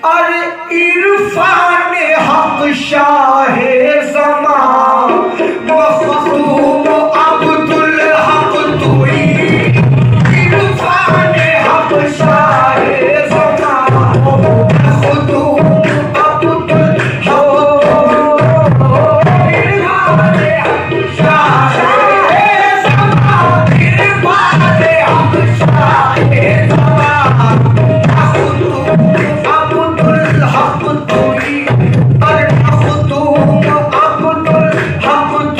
अरे इरफान हक शाहे ज़मा मखदूम अब्दुल हक तुई इरफान हक शाहे ज़मा मखदूम अब्दुल हक इरफान हक शाहे ज़मा इरफान हक शाहे ज़मा हक तुई अरे मखदूम अब्दुल हक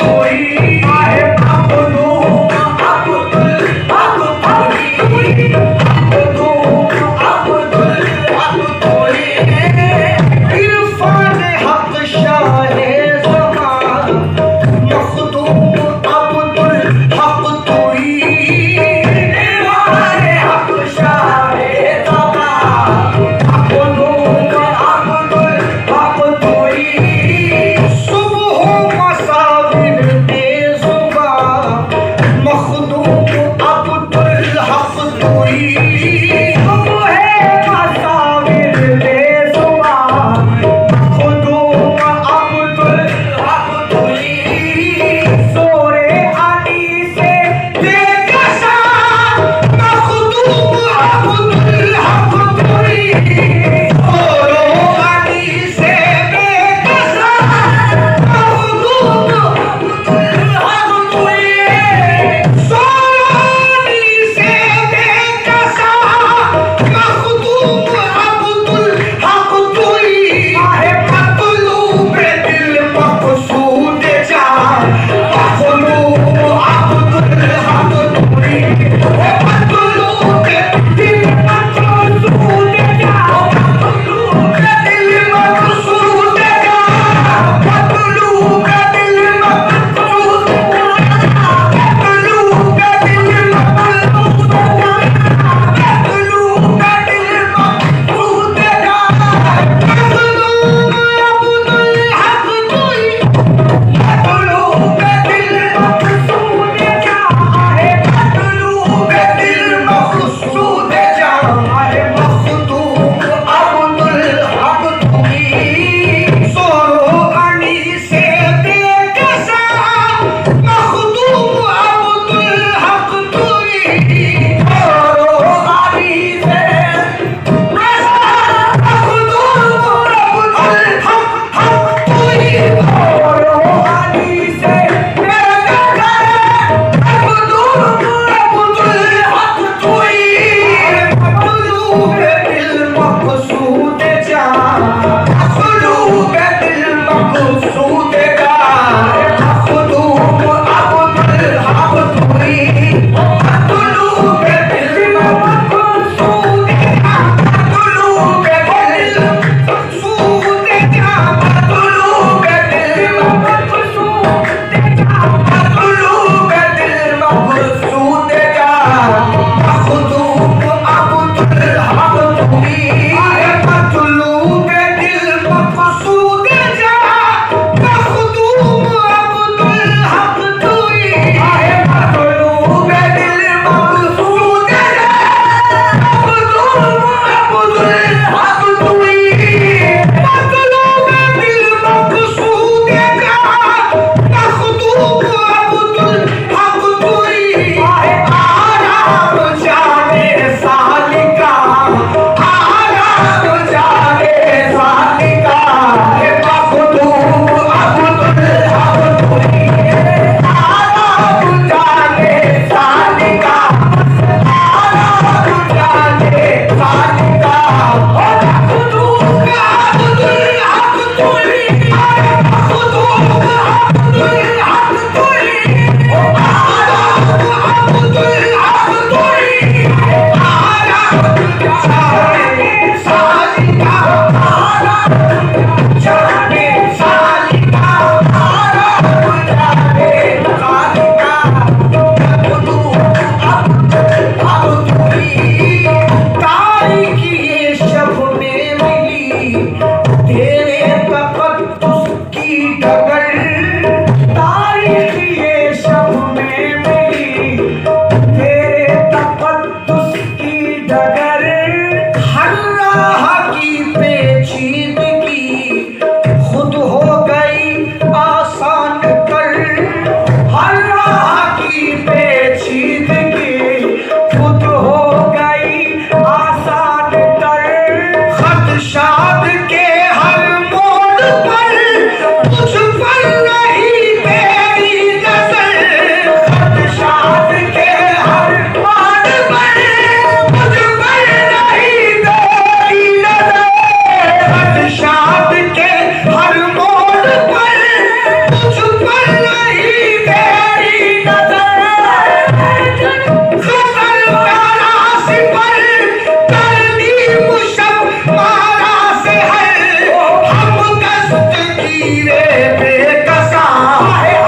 हम दस्तगीरे बेकसा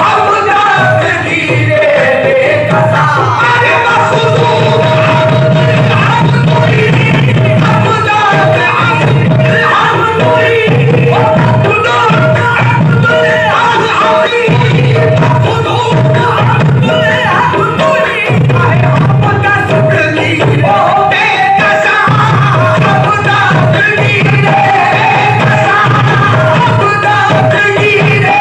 हम दस्तगीरे बेकसा अरे मखदूम हम मुरीद हम दस्त हम मुरीद खुदा हम मुरीद खुदा हम मुरीद हम दस्तगीरे बेकसा हम दस्तगीरे बेकसा हम दस्तगीरे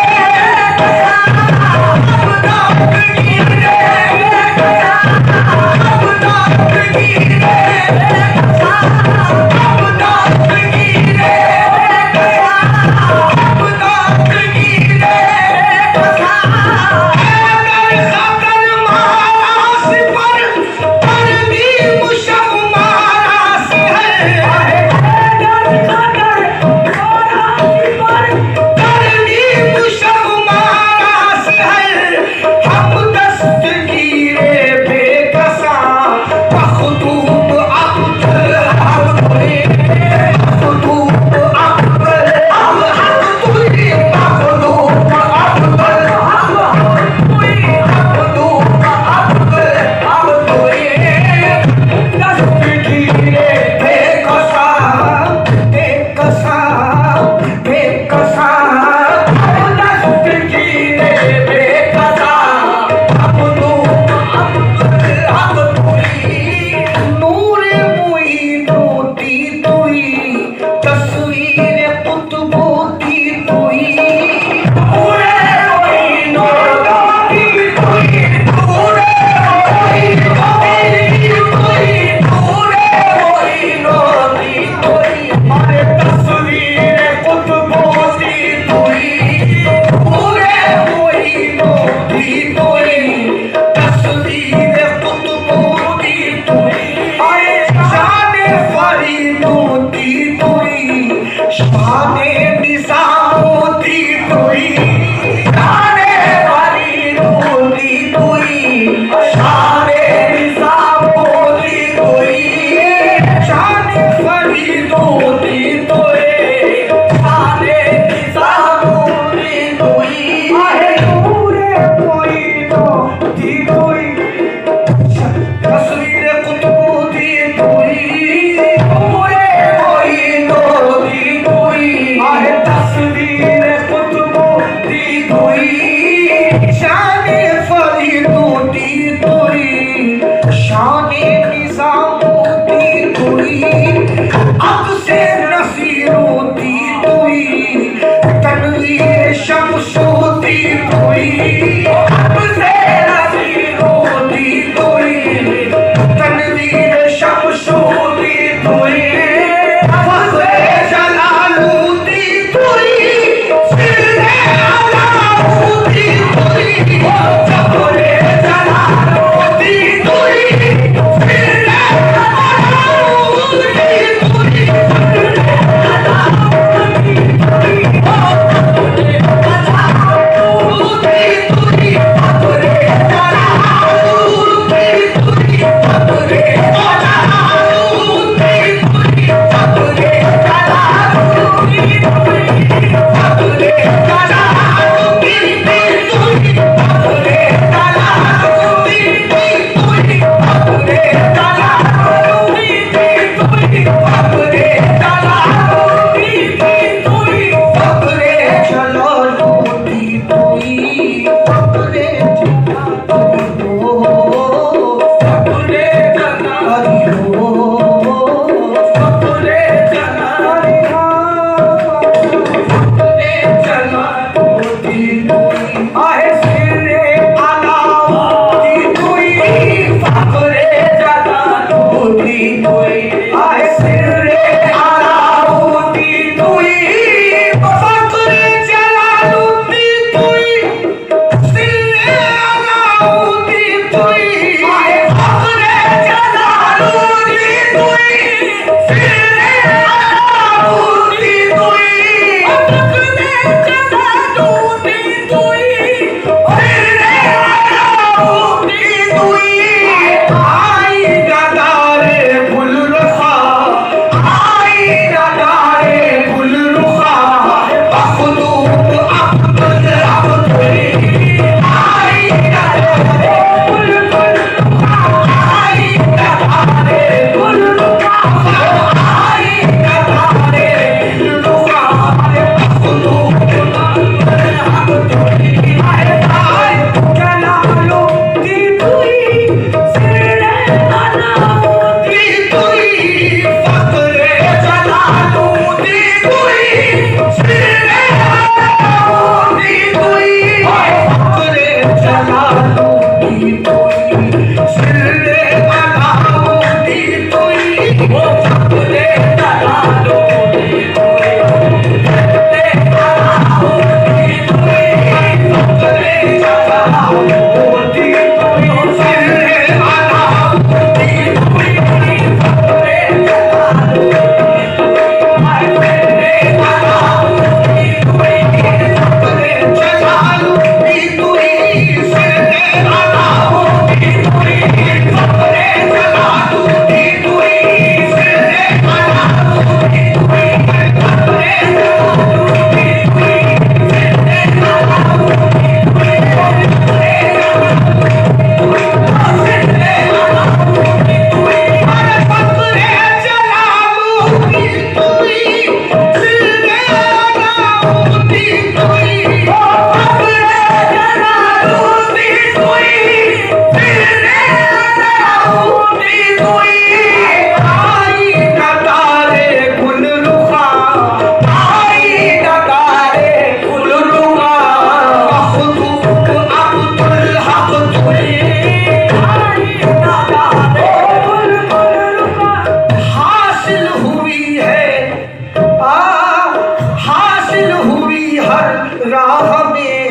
हासिल हुई हर राह में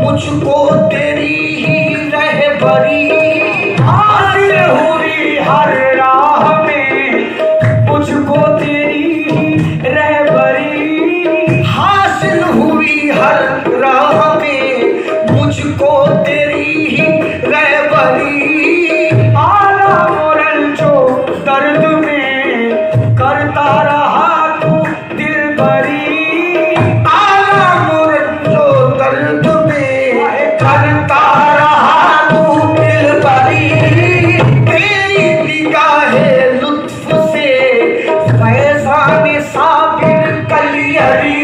मुझको तेरी ही रहबरी, हासिल हुई हर राह में मुझको तेरी ही रहबरी, हासिल हुई हर राह में मुझको तेरी ही रहबरी। आला मोरल जो दर्द में करता रहा तू दिलबरी, आला मुरन जो दर्द में करता रहा तू दिलबरी। तेरी निगाहे लुत्फ से फैज़ान साबिर कलियरी,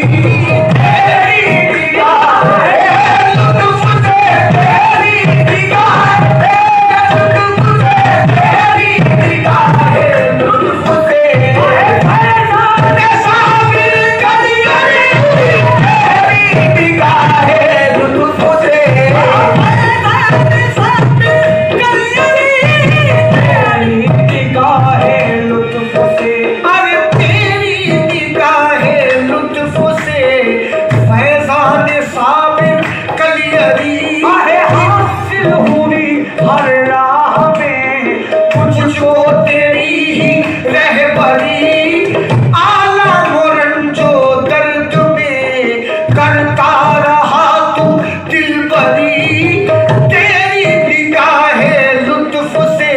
तेरी निगाहे लुत्फ से, तेरी निगाहे लुत्फ से, तेरी निगाहे लुत्फ से फैज़ान साबिर कलियरी, तेरी निगाहे लुत्फ से फैज़ान साबिर कलियरी। तेरी निगाहे लुत्फ से, अरे तेरी निगाहे लुत्फ से फैज़ान साबिर कलियरी। आहे हासिल हुई हर राह में मुझको तेरी ही रहबरी। आला मोरन जो दर्द में करता रहा तू दिलबरी। तेरी निगाहे लुत्फ से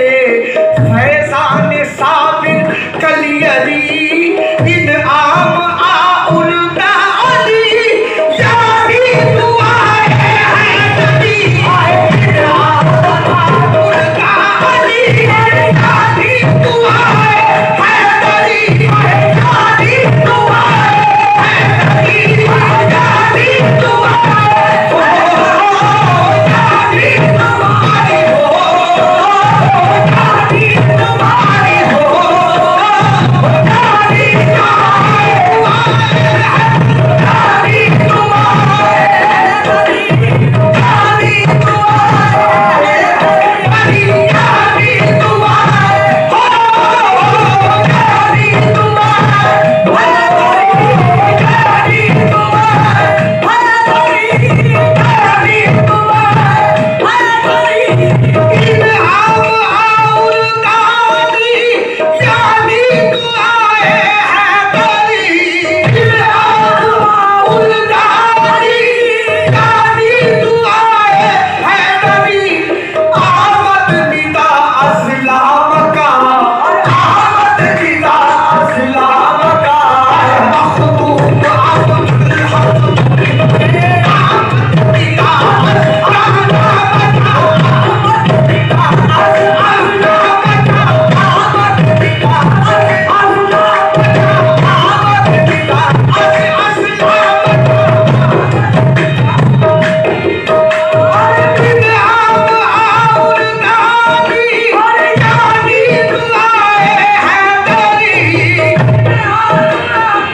फैज़ान साबिर कलियरी। इनआम आउलदा अली यारी दुआए हैदरी। इनआम आउलदा अली यारी दुआए हैदरी। यारी दुआए हैदरी। यारी दुआए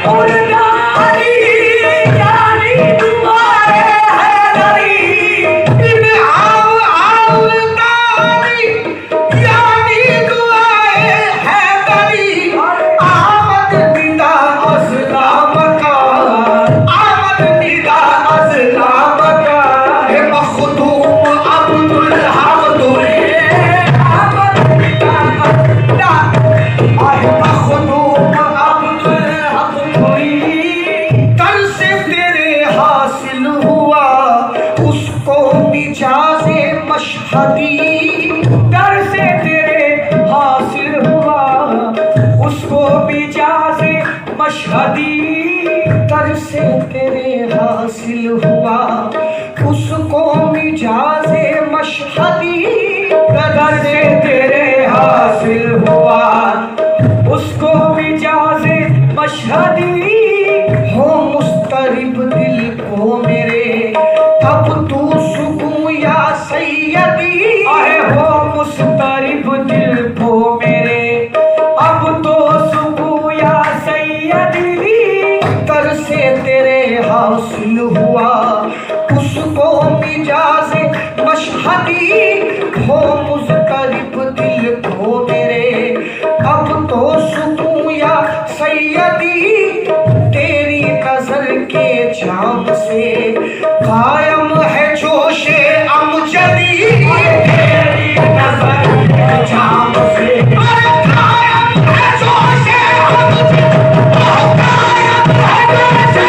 हो, यारी तुम्हारी हो, यारी तुम्हारी हो, यारी तर से तेरे हासिल हुआ उसको मिजाजे मशहदी। दर से तेरे हासिल हुआ उसको मिजाजे मशहदी। हो मुस्तरिब दिल को मेरे अब तू सुकून या सैयदी। आए हो मुस्तरिब दिल को मेरे अब तो सुकून या सैयदी। तर से तेरे हासिल हुआ उसको मिजाजे मशहदी। हो मुस्तरिब दिल को मेरे अब तो सुकून या सैयदी। तेरी नजर के जाम से कायम है जोशे अमजदी तेरी नजर के जाम से अरे कायम है जोशे अमजदी कायम है जोशे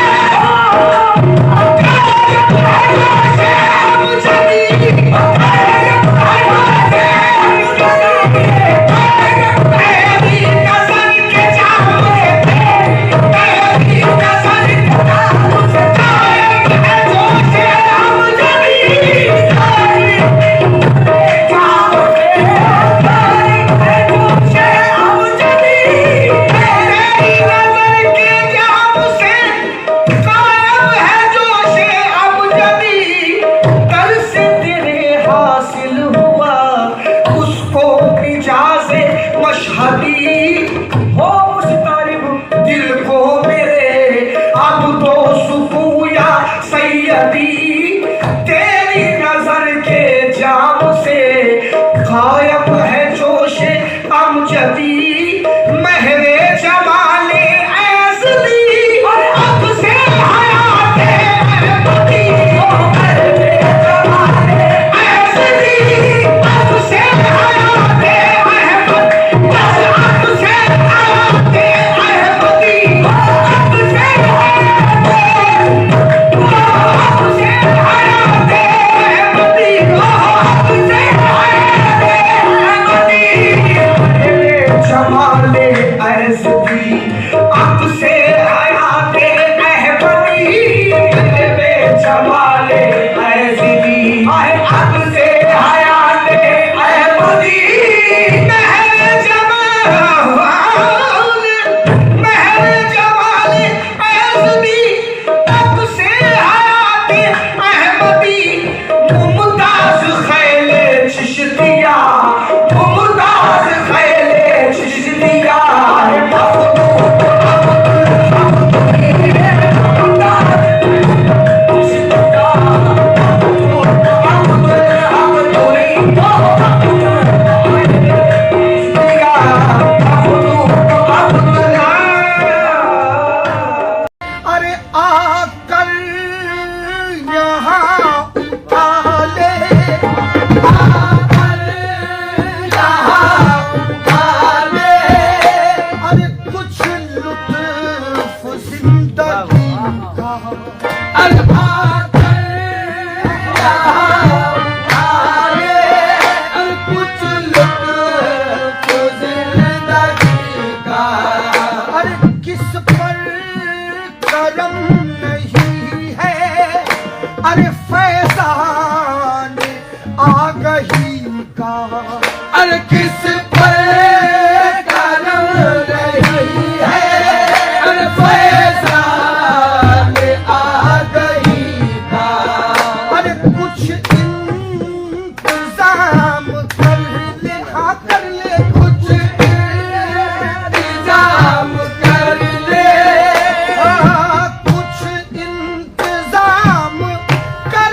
कायम है जोशे अमजदी महरे जमाले ऐसदी अब से हयाते अहमदी महरे जमाले ऐसदी अब से हयाते अहमद बस अब से हयाते अहमदी अब से हयाते अहमदी अब से जमाले ऐसदी अब से हयाते अहमदी जमाले ऐसदी अब से हयाते अहमदी महर जमाले ऐसदी अब से हयाते अहमदी मुमताज खैले चिश्तिया मुमताज खैले चिश्तिया अरे आकर यहाँ आले आकर यहाँ आले अरे कुछ लुत्फ जिंदगी का अरे आकर यहाँ आले अरे कुछ लुत्फ जिंदगी का अरे किस पर करम नहीं है अरे फैजान आगही का अरे किस पर करम नहीं है अरे फैजान आगही का अरे कुछ इंतजाम कर ले हाँ कर ले कुछ इंतजाम कर ले कुछ इंतजाम कर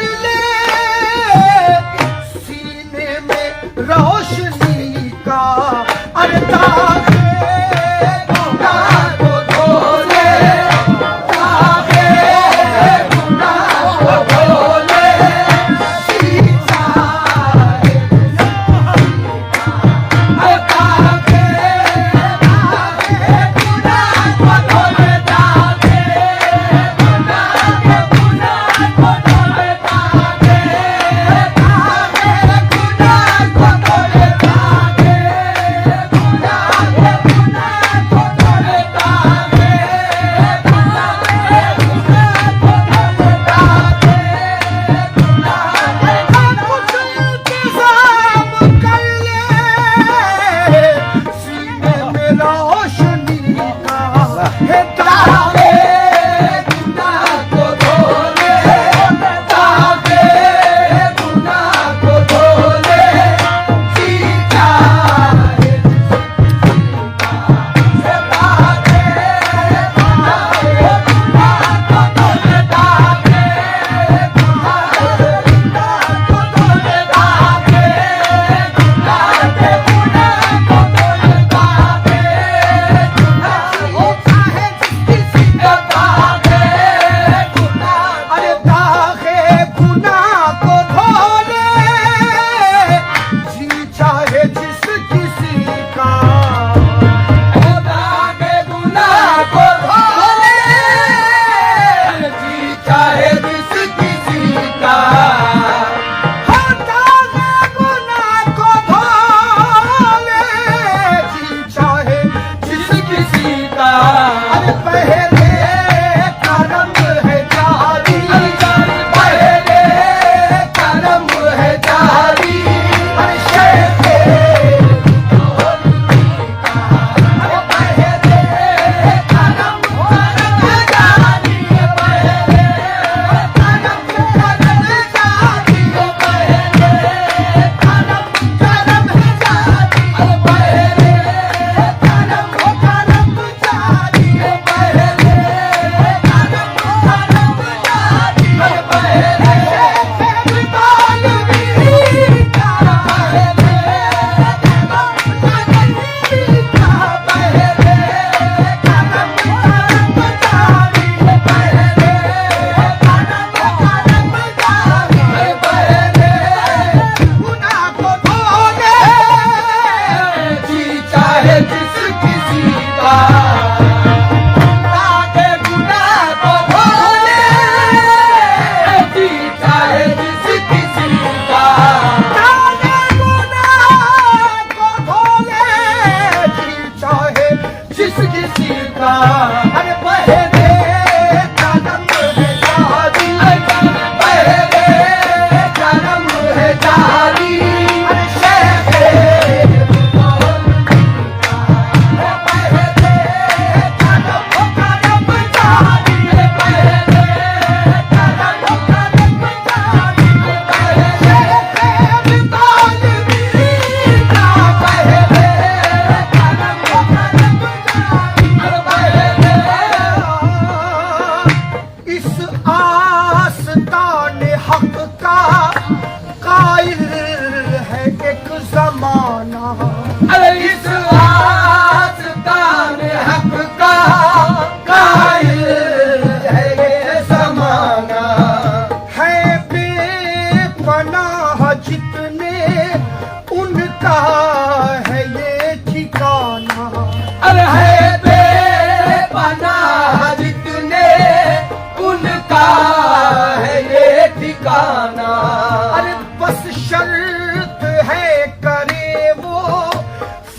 अरे बस शर्त है करे वो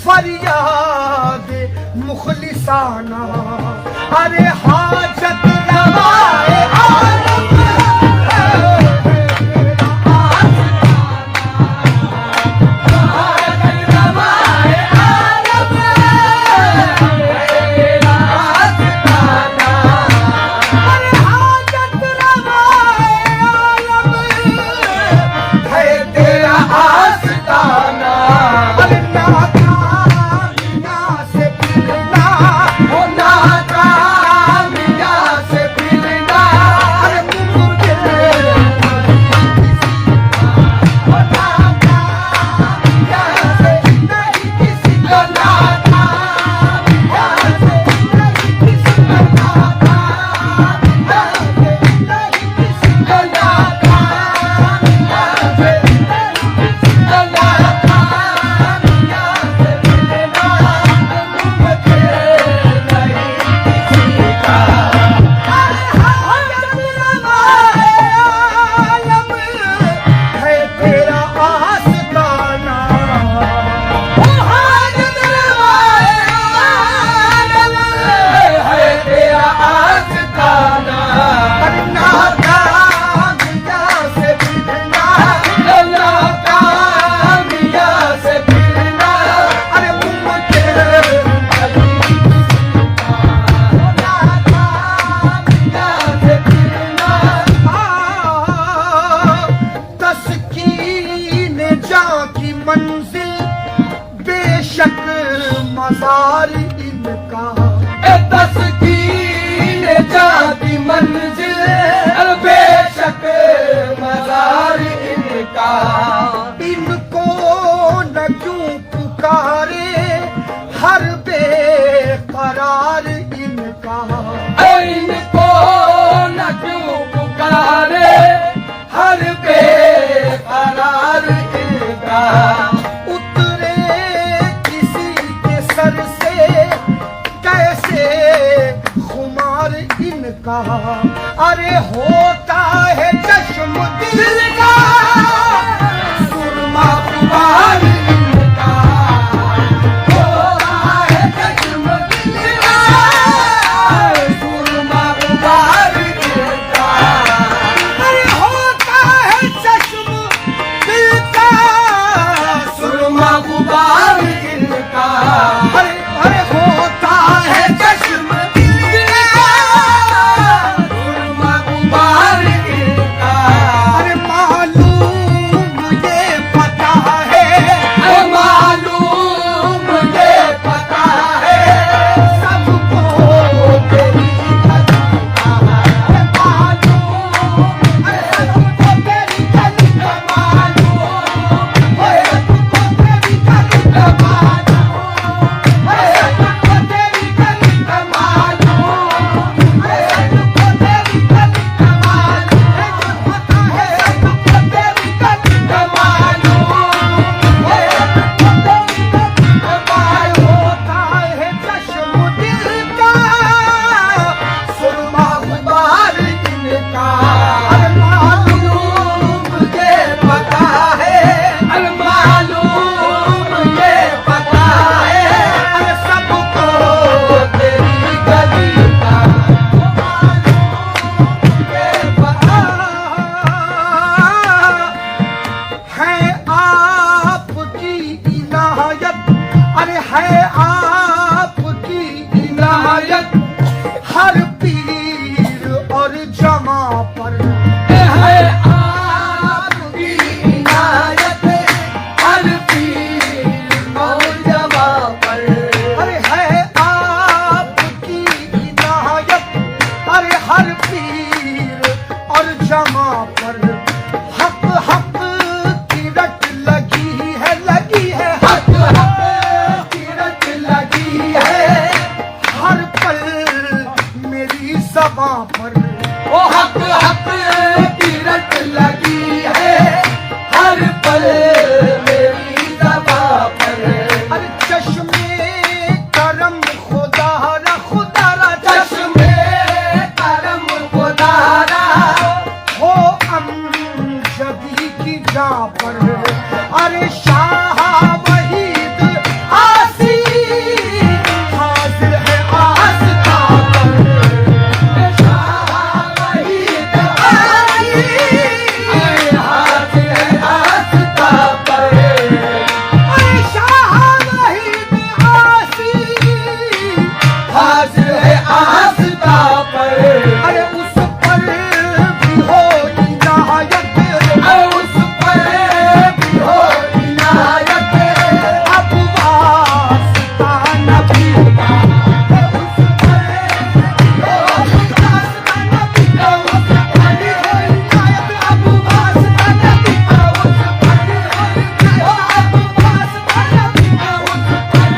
फरियाद मुखलिसाना। अरे हाजत रवाए आलम मज़ार इनका तस्कीन जाती मंजिल बेशक मज़ार इनका। इनको न क्यों पुकारे हर बेकरार इनका। इनको न क्यों पुकारे हर बेकरार इनका। इनका अरे होता है चश्म दिल का सुरमा गुबार इनका। होता है चश्म दिल का सुरमा गुबार इनका। अरे होता है चश्म दिल का सुरमा गुबार इनका। अरे अरे होता है चश्म मालूम जबां पर। ओ हक हक की रट लगी है हर पल मेरी ज़बां पर। अरे चश्मे करम खुदारा खुदारा चश्मे करम खुदारा हो अमजदी की जा पर। अरे शाह वहीद आसी हाजिर है आस्था पर। शाह वहीद आसी हाजिर है आस्था पर। अरे शाह वहीद आसी हाजिर है आस्था पर। अरे उस पर भी हो इनायत। उस पर भी हो इनायत। अब वास्ता नबी का। उस पर हो वास्ता नबी का। उस पर हो इनायत। अब वास्ता नबी का। उस पर हो अब वास्ता नबी का। उस पर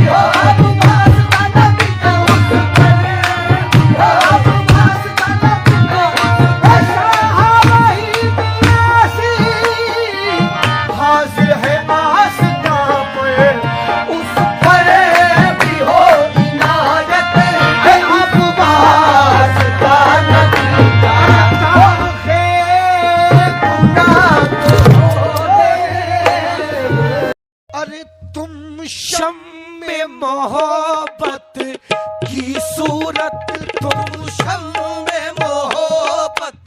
हो अब वास्ता नबी का। उस पर हो अब वास्ता नबी का। शाह वहीद आसी हाजिर है आस्था पर। उस पर भी हो इनायत। अब वास्ता नबी का। ताखे गुनाह को दे। अरे तुम शम में मोहब्बत की सूरत। तुम शम में मोहब्बत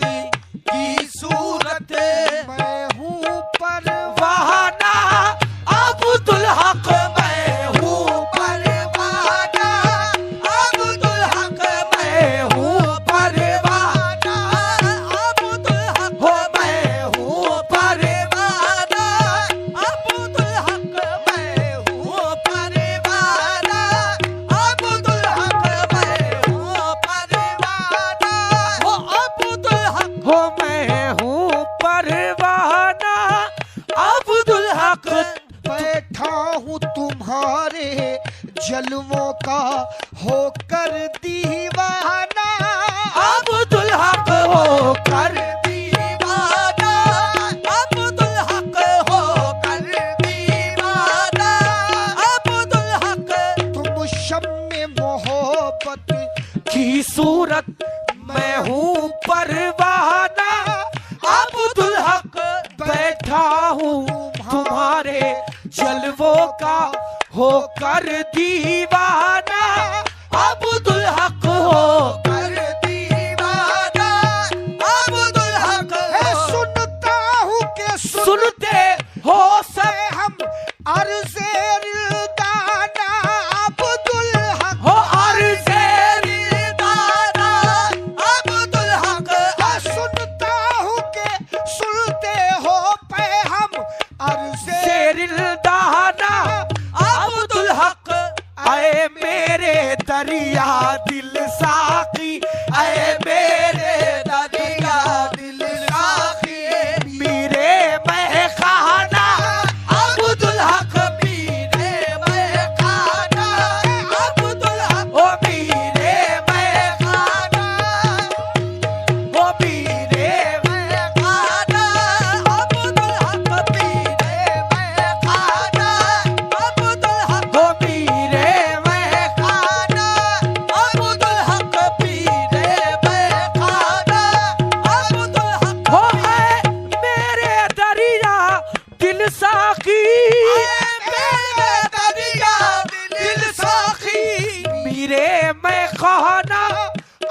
की सूरत। मैं हूँ परवाना अब्दुल हक। मैं हूँ परवाना अब्दुल हक। मैं हूँ परवाना अब्दुल हक। हो मैं हूँ परवाना अब्दुल हक। मैं हूँ परवाना अब्दुल हक। मैं हूँ परवाना हो अब्दुल हक। हो मैं हूँ परवाना अब्दुल हक। बैठा हूँ तुम्हारे जलवों का होकर दीवाना अब्दुल हक। होकर दीवाना अब्दुल हक। होकर दीवाना अब्दुल हक। तुम शम्मे मोहब्बत की सूरत। मैं हूँ परवाना अब्दुल हक। बैठा हूँ तुम्हारे जलवों का होकर दीवाना अब्दुल हक। होकर दीवाना अब्दुल हक। सुनता हूँ के सुनते हो सब हम अर्ज़े रिदाना अब्दुल हक। हो अर्ज़े रिदाना अब्दुल हक। सुनता हूँ के सुनते हो पे हम अर्ज़े रिदाना अब्दुल हक। आए मेरे दरिया दिल साकी। आए मेरे दरिया दिल साकी। मेरे मैं खाना अब्दुल हक। मेरे मैं खाना अब्दुल हक। ओ मेरे मैं खाना ओ मेरे मैं खाना अब्दुल हक। मेरे मैं खाना अब्दुल हक। ओ मेरे मैं खाना अब्दुल हक। मेरे मैं खाना अब्दुल हक। हो है मेरे दरिया दिल साकी। मेरे दरिया दिल साकी। मेरे मैं खाना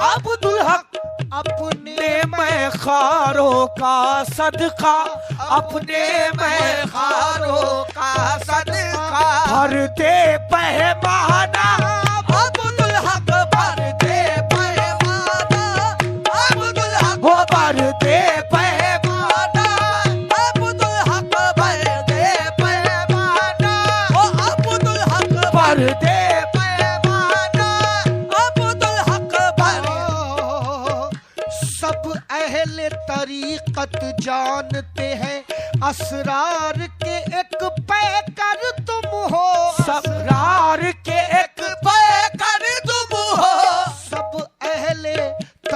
अब्दुल हक। अपने मैं खारों का सदका। अपने मैं खारों का सदका भर दे पैमाना अब्दुल हक। भर दे पैमाना अब्दुल हक। हो भर दे पैमाना अब्दुल हक। भर दे पैमाना हो अब्दुल हक। भर दे पैमाना अब्दुल हक। भर सब अहले तरीकत जानते हैं असरार के एक पैकर तुम हो। असरार के एक पैकर तुम हो। सब अहले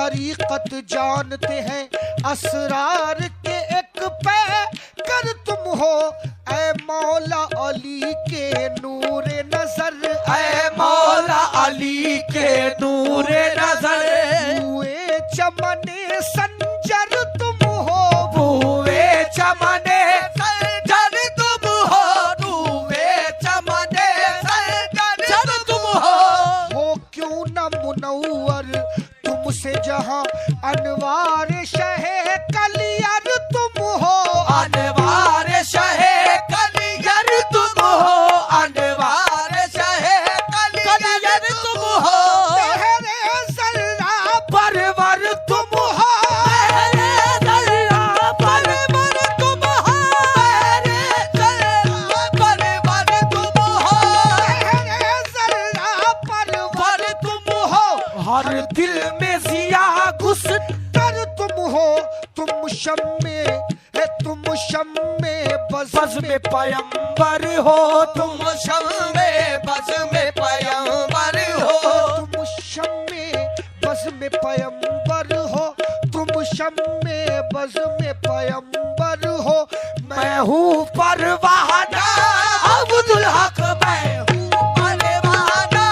तरीकत जानते हैं, असरार के एक पे कर तुम हो, ऐ मौला अली के नूरे नजर, ऐ मौला अली के नूरे नजर, हुए चमने संजर तुम हो, हुए चमने संजर तुम हो, हुए चमने संजर तुम हो क्यों न मुनव्वर तुमसे जहां, अनवार शहे कलियर तुम हो, अनवार शहे कलियर तुम हो, अनवार शहे कलियर तुम हो, तेरे जर्रा परवर तुम हो, तेरे जर्रा परवर तुम हो, तेरे जर्रा परवर तुम हो, तेरे जर्रा परवर तुम हो, हर दिल में जिया घुस कर तुम हो, तुम शम्मे है, तुम शम्मे बज़ में पयंबर हो, तुम शम्मे बज़ में पयंबर हो, तुम शम्मे बज़ में पयंबर हो, तुम शम्मे बज़ में पयंबर हो, मैं हूँ परवाना अब्दुल हक, मैं हूँ परवाना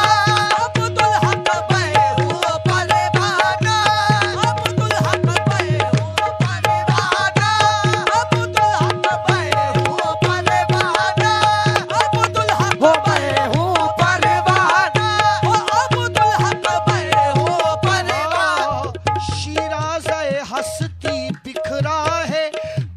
अब्दुल हक, मैं हूँ परवाना अब्दुल हक, मैं हूँ परवाना अब्दुल हक, मैं हूँ परवाना अब्दुल हक, मैं हूँ परवाना अब्दुल हक, मैं हूँ परवाना। शिराज़े हस्ती बिखरा है,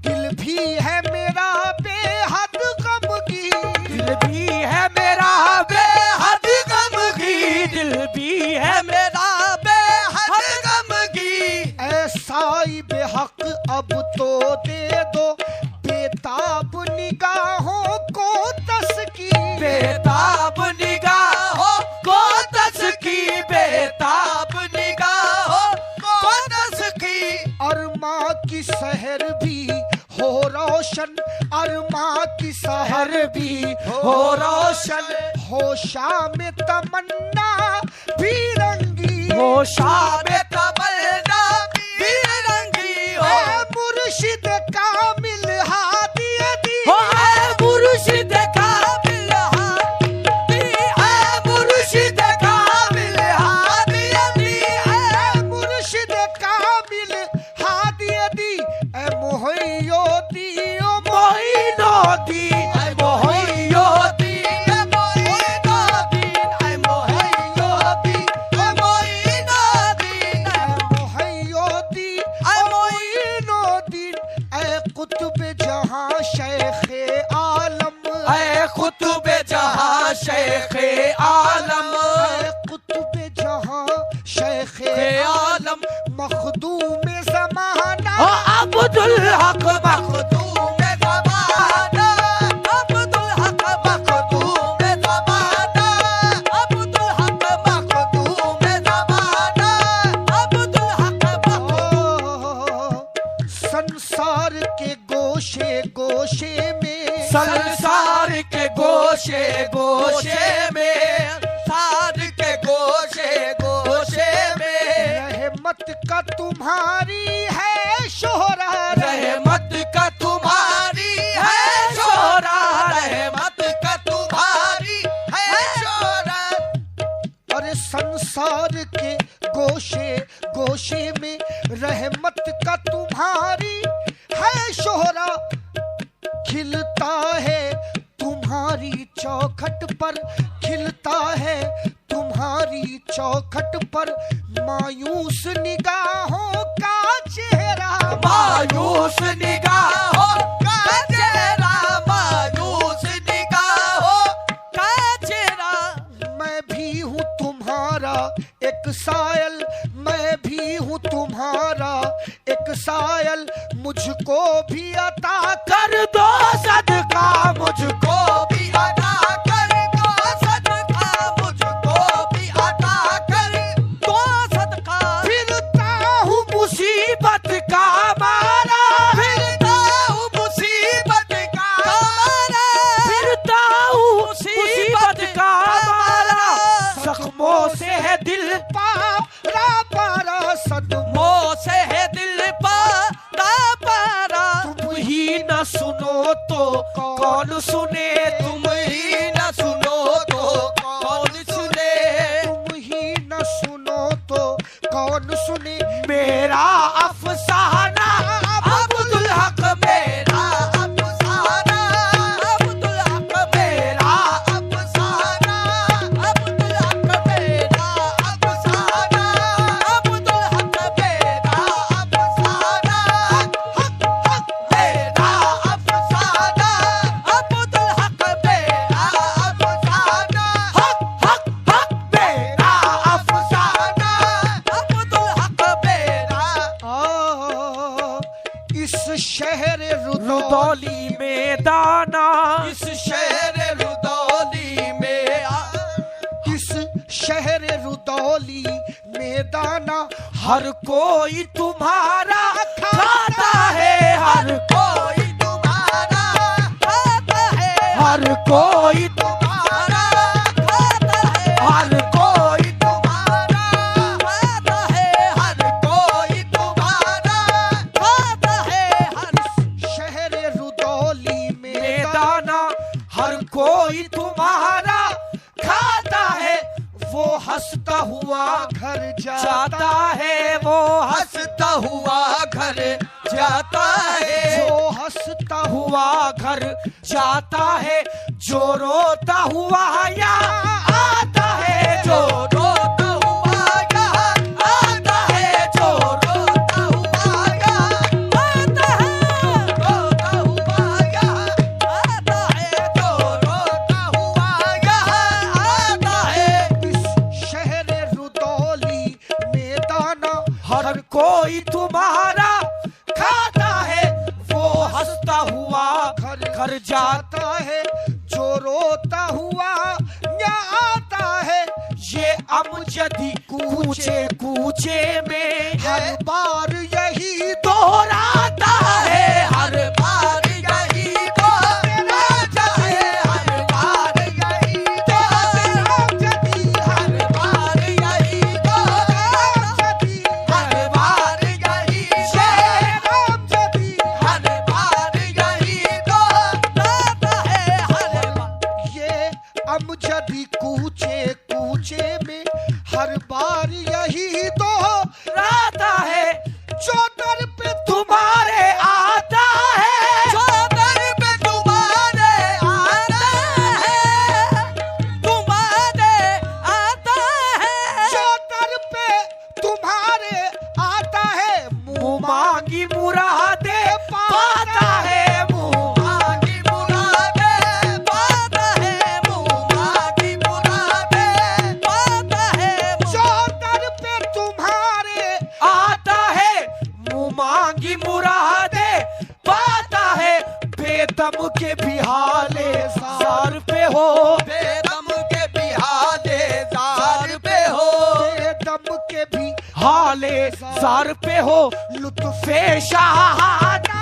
दिल भी है मेरा बेहद गमगीन, दिल भी है मेरा बेहद गमगीन, दिल भी है मेरा बेहद गमगीन, ऐसाई बेहक अब तो दे दो, बेताब निगाहों को तस्कीन, बेताब निगाहों को तस्की, बेताब निगाहों को तस्की, अरमा की सहर भी हो रोशन, अरमा की सहर भी हो रोशन, हो शाम तमन्ना भी रंगी, हो शाम तमन्ना भी रंगी हो, ऐ मुर्शिद कामिल हादी दी, हो ऐ मुर्शिद कामिल हादी, ऐ मुर्शिद कामिल हादी, ऐ मुर्शिद कामिल हादी दी, ऐ मोहयो दियो मोइनो दीन, ऐ मोहयो दीन, ऐ मोइनो दीन, ऐ मोहयो दीन, ऐ मोइनो दीन, मोहयो दी, ऐ मोइनो दीन, ऐ कुतुब जहां शेखे आलम, ऐ खुतब जहां शेखे आलम, ऐ कुतुब जहां शेखे आलम, मखदूम ज़माना, ओ अब्दुल हक मखदूम ज़माना, अब्दुल हक मखदूम ज़माना, अब्दुल हक मखदूम ज़माना, अब्दुल हक संसार के गोशे गोशे में, संसार के गोशे गोशे में, सार के गोशे गोशे में, रहमत का तुम्हारी है शोहरा, रहमत का तुम्हारी है शोहरा, रहमत का तुम्हारी है शोहरा, और संसार के गोशे गोशे में रहमत का तुम्हारी है शोहरा, खिलता है तुम्हारी चौखट पर, खिलता है तुम्हारी चौखट पर, मायूस निगाहों का चेहरा, मायूस निगाहों का चेहरा, मायूस निगाहों का चेहरा, मैं भी हूँ तुम्हारा एक सायल, मैं भी हूँ तुम्हारा एक सायल, मुझको भी अता कर दो सदका, मुझको भी अता कर दो सदका, मुझको भी अता कर दो सदका, फिरता हूँ मुसीबत का मारा, फिरता हूँ मुसीबत का मारा, फिरता हूँ मुसीबत का मारा, जख्मों से है दिल पारा पारा सदमा मेरा अफसाना अब्दुल हक मेरा अफसाना अब्दुल हक मेरा अफसाना अब्दुल हक मेरा अफसाना अब्दुल हक मेरा अफसाना हक हक मेरा अफसाना अब्दुल हक मेरा अफसाना हक हक हक मेरा अफसाना अब्दुल हक मेरा। इस शहर रुदौली में दाना इस शहर रुदौली में इस शहर रुदौली में दाना हर कोई तुम्हारा खाता है हर कोई तुम्हारा खाता है हर कोई तुम्हारा खाता है हर कोई तुम्हारा खाता है हर कोई तुम्हारा खाता है हर शहर रुदौली में दाना हर कोई तुम्हारा खाता है वो हंसता हुआ घर जाता है वो हंसता हुआ घर जाता है जो हंसता हुआ घर जाता है जो रोता हुआ यहाँ आता है जो रोता हुआ यहाँ आता है जो रोता हुआ यहाँ आता है रोता हुआ यहाँ आता है जो रोता हुआ यहाँ आता है। इस शहर रुदौली में दाना हर कोई तुम्हारा खाता है वो हंसता हुआ घर जाता है जो रोता हुआ यहाँ आता है। ये अमजदी कूचे कूचे में हर बार यही दोहराता है हर बार यही दोहराता है हर बार यही दोहराता है हर बार यही दोहराता है हर बार यही रामजदी हर बार यही दोहराता है हर बार ये अमजदी कूचे कूचे में हर बार यही राता है जो दर पे तुम्हारे आता है जो दर पे तुम्हारे आता है तुम्हारे आता है जो दर पे तुम्हारे आता है मुँह मांगी मुरादे पाता है मुँह मांगी मुरादे पाता है मुँह मांगी मुरादे पाता है जो दर पे तुम्हारे आता है मुँह मांगी मुरादे पाता है बेदम के भी हाले जार पे हो बेदम के भी हाले जार पे हो दम के भी हाले जार पे हो लुत्फे शाहाना